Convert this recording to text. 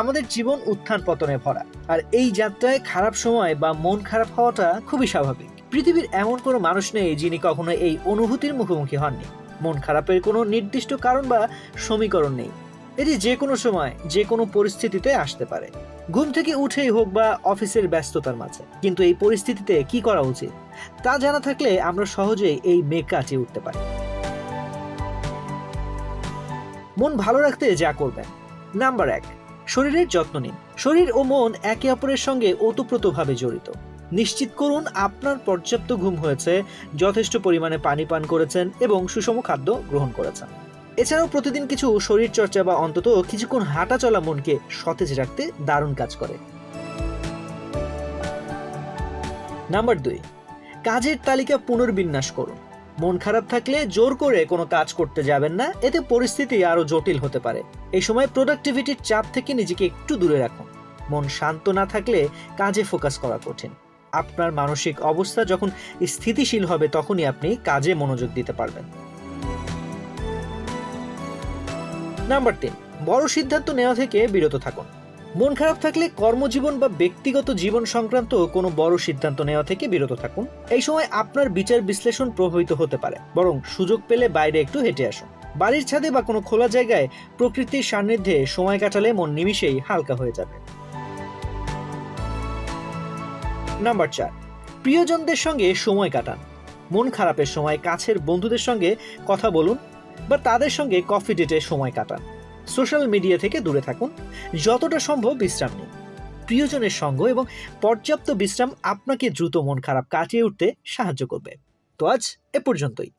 আমাদের জীবন উত্থান পতনে ভরা, আর এই যাত্রায় খারাপ সময় বা মন খারাপ হওয়াটা খুবই স্বাভাবিক। পৃথিবীর এমন কোনো মানুষ নেই যিনি কখনো এই অনুভূতির মুখোমুখি হননি। মন খারাপের কোনো নির্দিষ্ট কারণ বা সমীকরণ নেই, এটি যে কোনো সময় যে কোনো পরিস্থিতিতে আসতে পারে, ঘুম থেকে উঠেই হোক বা অফিসের ব্যস্ততার মাঝে। কিন্তু এই পরিস্থিতিতে কি করা উচিত তা জানা থাকলে আমরা সহজেই এই মেঘ কাটিয়ে উঠতে পারি। মন ভালো রাখতে যা করবেন। নাম্বার 1, শরীরের যত্ন নিন। শরীর ও মন একে অপরের সঙ্গে ওতপ্রোতভাবে জড়িত। নিশ্চিত করুন আপনার পর্যাপ্ত ঘুম হয়েছে, যথেষ্ট পরিমাণে পানি পান করেছেন এবং সুষম খাদ্য গ্রহণ করেছেন। এছাড়াও প্রতিদিন কিছু শরীর চর্চা বা অন্তত কিছুক্ষণ হাঁটা চলা মনকে সতেজ রাখতে দারুণ কাজ করে। নাম্বার 2, কাজের তালিকা পুনর্বিন্যাস করুন। মন খারাপ থাকলে জোর করে কোনো কাজ করতে যাবেন না, এতে পরিস্থিতি আরো জটিল হতে পারে। এই সময় প্রোডাক্টিভিটির চাপ থেকে নিজেকে একটু দূরে রাখুন। মন শান্ত না থাকলে কাজে ফোকাস করা কঠিন। আপনার মানসিক অবস্থা যখন স্থিতিশীল হবে তখনই আপনি কাজে মনোযোগ দিতে পারবেন। নাম্বার 3, বড় সিদ্ধান্ত নেওয়া থেকে বিরত থাকুন। মন খারাপ থাকলে কর্মজীবন বা ব্যক্তিগত জীবন সংক্রান্ত কোনো বড় সিদ্ধান্ত নেওয়া থেকে বিরত থাকুন। এই সময় আপনার বিচার বিশ্লেষণ প্রভাবিত হতে পারে, বরং সুযোগ পেলে বাইরে একটু হেঁটে আসুন। বাড়ির ছাদে বা কোনো খোলা জায়গায় প্রকৃতির সান্নিধ্যে সময় কাটালে মন নিমিষেই হালকা হয়ে যাবে। নাম্বার 4, প্রিয়জনদের সঙ্গে সময় কাটান। মন খারাপের সময় কাছের বন্ধুদের সঙ্গে কথা বলুন বা তাদের সঙ্গে কফি ডেটে সময় কাটান। সোশ্যাল মিডিয়া থেকে দূরে থাকুন। যতটা সম্ভব বিশ্রাম নিন। প্রিয়জনের সঙ্গ এবং পর্যাপ্ত বিশ্রাম আপনাকে দ্রুত মন খারাপ কাটিয়ে উঠতে সাহায্য করবে। তো আজ এ পর্যন্তই।